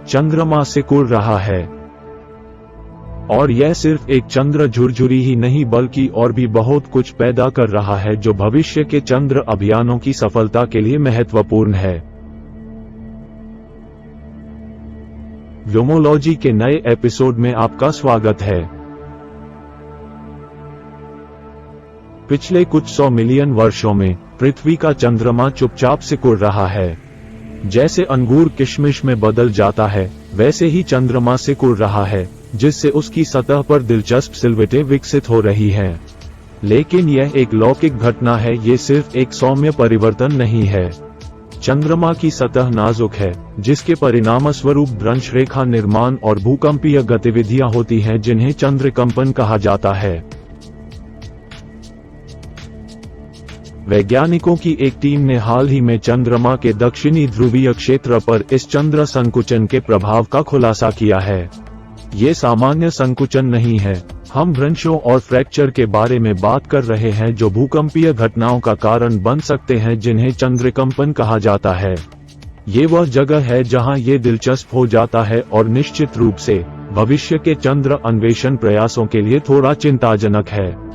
चंद्रमा सिकुड़ रहा है। और यह सिर्फ एक चंद्र झुरझुरी ही नहीं बल्कि और भी बहुत कुछ पैदा कर रहा है जो भविष्य के चंद्र अभियानों की सफलता के लिए महत्वपूर्ण है। व्योमोलॉजी के नए एपिसोड में आपका स्वागत है। पिछले कुछ 100 मिलियन वर्षों में पृथ्वी का चंद्रमा चुपचाप सिकुड़ रहा है। जैसे अंगूर किशमिश में बदल जाता है, वैसे ही चंद्रमा सिकुड़ रहा है, जिससे उसकी सतह पर दिलचस्प सिलवटें विकसित हो रही हैं। लेकिन यह एक लौकिक घटना है, ये सिर्फ एक सौम्य परिवर्तन नहीं है। चंद्रमा की सतह नाजुक है, जिसके परिणामस्वरूप भ्रंश रेखा निर्माण और भूकंपीय गतिविधियां होती हैं जिन्हें चंद्रकंपन कहा जाता है। वैज्ञानिकों की एक टीम ने हाल ही में चंद्रमा के दक्षिणी ध्रुवीय क्षेत्र पर इस चंद्र संकुचन के प्रभाव का खुलासा किया है। ये सामान्य संकुचन नहीं है, हम भ्रंशों और फ्रैक्चर के बारे में बात कर रहे हैं जो भूकंपीय घटनाओं का कारण बन सकते हैं जिन्हें चंद्रकंपन कहा जाता है। ये वह जगह है जहां ये दिलचस्प हो जाता है और निश्चित रूप से भविष्य के चंद्र अन्वेषण प्रयासों के लिए थोड़ा चिंताजनक है।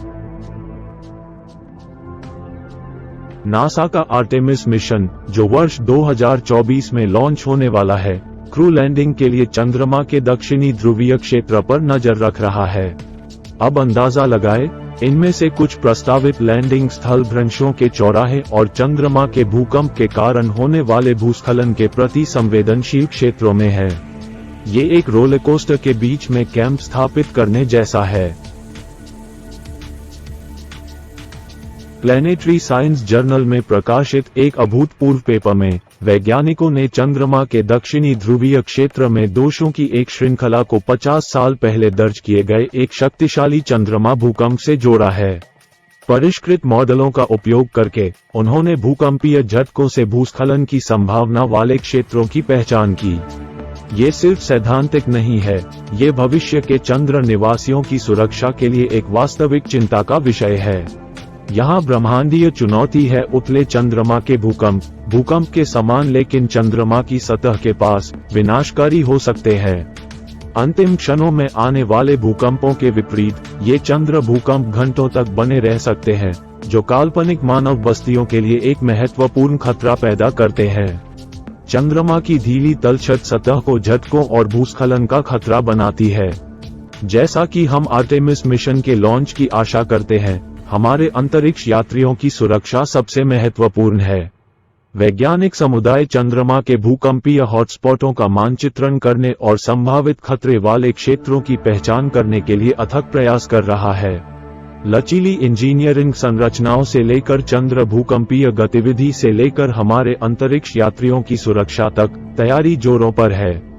नासा का आर्टेमिस मिशन, जो वर्ष 2024 में लॉन्च होने वाला है, क्रू लैंडिंग के लिए चंद्रमा के दक्षिणी ध्रुवीय क्षेत्र पर नजर रख रहा है। अब अंदाजा लगाएं, इनमें से कुछ प्रस्तावित लैंडिंग स्थल भ्रंशों के चौराहे और चंद्रमा के भूकंप के कारण होने वाले भूस्खलन के प्रति संवेदनशील क्षेत्रों में है। ये एक रोलरकोस्टर के बीच में कैंप स्थापित करने जैसा है। प्लैनेटरी साइंस जर्नल में प्रकाशित एक अभूतपूर्व पेपर में वैज्ञानिकों ने चंद्रमा के दक्षिणी ध्रुवीय क्षेत्र में दोषों की एक श्रृंखला को 50 साल पहले दर्ज किए गए एक शक्तिशाली चंद्रमा भूकंप से जोड़ा है। परिष्कृत मॉडलों का उपयोग करके उन्होंने भूकंपीय झटकों से भूस्खलन की संभावना वाले क्षेत्रों की पहचान की। ये सिर्फ सैद्धांतिक नहीं है, ये भविष्य के चंद्र निवासियों की सुरक्षा के लिए एक वास्तविक चिंता का विषय है। यहाँ ब्रह्मांडीय चुनौती है उथले चंद्रमा के भूकंप के समान, लेकिन चंद्रमा की सतह के पास विनाशकारी हो सकते हैं। अंतिम क्षणों में आने वाले भूकंपों के विपरीत ये चंद्र भूकंप घंटों तक बने रह सकते हैं, जो काल्पनिक मानव बस्तियों के लिए एक महत्वपूर्ण खतरा पैदा करते हैं। चंद्रमा की ढीली तलछट सतह को झटकों और भूस्खलन का खतरा बनाती है। जैसा कि हम आर्टेमिस मिशन के लॉन्च की आशा करते हैं, हमारे अंतरिक्ष यात्रियों की सुरक्षा सबसे महत्वपूर्ण है। वैज्ञानिक समुदाय चंद्रमा के भूकंपीय हॉटस्पॉटों का मानचित्रण करने और संभावित खतरे वाले क्षेत्रों की पहचान करने के लिए अथक प्रयास कर रहा है। लचीली इंजीनियरिंग संरचनाओं से लेकर चंद्र भूकंपीय गतिविधि से लेकर हमारे अंतरिक्ष यात्रियों की सुरक्षा तक तैयारी जोरों पर है।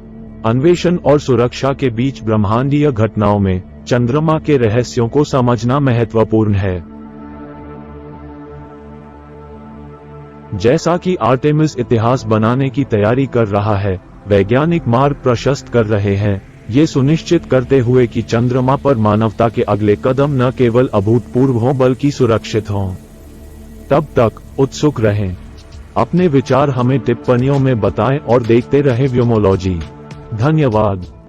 अन्वेषण और सुरक्षा के बीच ब्रह्मांडीय घटनाओं में चंद्रमा के रहस्यों को समझना महत्वपूर्ण है। जैसा कि आर्टेमिस इतिहास बनाने की तैयारी कर रहा है, वैज्ञानिक मार्ग प्रशस्त कर रहे हैं, ये सुनिश्चित करते हुए कि चंद्रमा पर मानवता के अगले कदम न केवल अभूतपूर्व हों बल्कि सुरक्षित हों। तब तक उत्सुक रहें। अपने विचार हमें टिप्पणियों में बताएं और देखते रहें व्योमोलॉजी। धन्यवाद।